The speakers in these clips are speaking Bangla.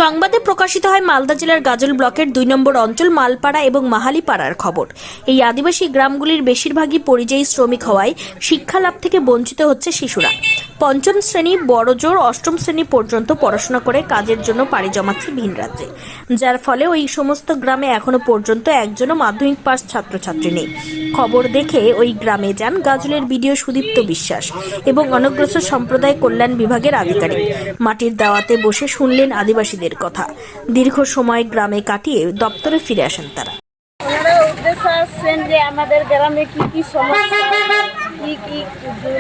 সংবাদে প্রকাশিত হয় মালদা জেলার গাজল ব্লকের 2 নম্বর অঞ্চল মালপাড়া এবং মাহালিপাড়ার খবর। এই আদিবাসী গ্রামগুলির বেশিরভাগই পরিযায়ী শ্রমিক হওয়ায় শিক্ষা লাভ থেকে বঞ্চিত হচ্ছে শিশুরা। পঞ্চম শ্রেণী বড়জোর অষ্টম শ্রেণী পর্যন্ত পড়াশোনা করে কাজের জন্য পাড়ি জমাচ্ছে ভিন রাজ্যে, যার ফলে ওই সমস্ত গ্রামে এখনো পর্যন্ত একজনও মাধ্যমিক পাস ছাত্রছাত্রী নেই। খবর দেখে ওই গ্রামে যান গাজলের বিডিও সুদীপ্ত বিশ্বাস এবং অনগ্রসর সম্প্রদায় কল্যাণ বিভাগের আধিকারিক। মাটির দাওয়াতে বসে শুনলেন আদিবাসীদের কথা। দীর্ঘ সময় গ্রামে কাটিয়ে দপ্তরে ফিরে আসেন তারা। ওনারা উদ্দেশ্য আসছেন যে আমাদের গ্রামে কি কি সমস্যা, কি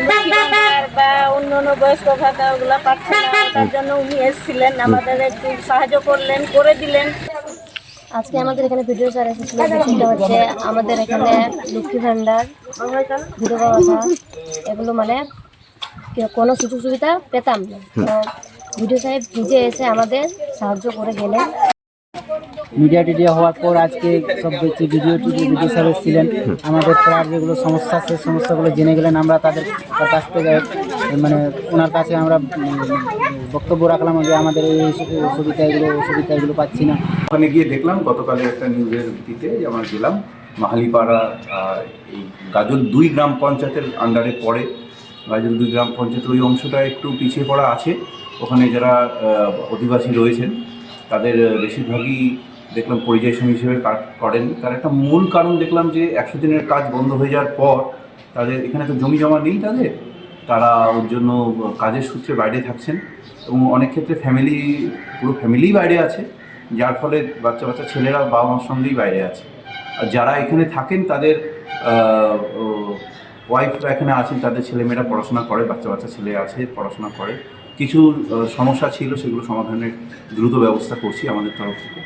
লক্ষ্মী ভাণ্ডার বা অন্য বয়স্ক ভাতা ওগুলো পাচ্ছে না, তার জন্য উনি এসেছিলেন, আমাদের একটু সাহায্য করলেন, করে দিলেন। আজকে আমাদের এখানে ভিডিও স্যার এসেছিল। বিষয়টা হচ্ছে আমাদের এখানে লক্ষ্মী ভাণ্ডার, বিধবা ভাতা এগুলো মানে কোনো সুযোগ সুবিধা পেতাম না। তো ভিডিও সাহেব নিজে এসে আমাদের সাহায্য করে গেলেন। মিডিয়া হওয়ার পর আজকে সব দেখছি ভিডিও সাহেব এসেছিলেন, আমাদের প্রায় যেগুলো সমস্যা সেই সমস্যাগুলো জেনে গেলেন। আমরা তাদের কাছ থেকে মানে ওনার কাছে আমরা বক্তব্য রাখলাম যে আমাদের এই অসুবিধাগুলো পাচ্ছি না। ওখানে গিয়ে দেখলাম গতকালে একটা নিউজের ভিত্তিতে আমরা গেলাম মাহালিপাড়া, এই গাজল 2 গ্রাম পঞ্চায়েতের আন্ডারে পড়ে। গাজল 2 গ্রাম পঞ্চায়েত ওই অংশটা একটু পিছিয়ে পড়া আছে। ওখানে যারা অধিবাসী রয়েছেন তাদের বেশিরভাগই দেখলাম পরিযায়ী শ্রমিক হিসেবে কাজ করেন। তার একটা মূল কারণ দেখলাম যে 100 দিনের কাজ বন্ধ হয়ে যাওয়ার পর তাদের এখানে তো জমি জমা নেই, তারা ওর জন্য কাজের সূত্রে বাইরে থাকছেন এবং অনেক ক্ষেত্রে পুরো ফ্যামিলিই বাইরে আছে, যার ফলে বাচ্চা ছেলেরা বাবা মার সঙ্গেই বাইরে আছে। আর যারা এখানে থাকেন তাদের ওয়াইফরা এখানে আছেন, তাদের ছেলেমেয়েরা পড়াশোনা করে, বাচ্চা ছেলে আছে পড়াশোনা করে। কিছু সমস্যা ছিল, সেগুলো সমাধানের দ্রুত ব্যবস্থা করছি আমাদের তরফ থেকে।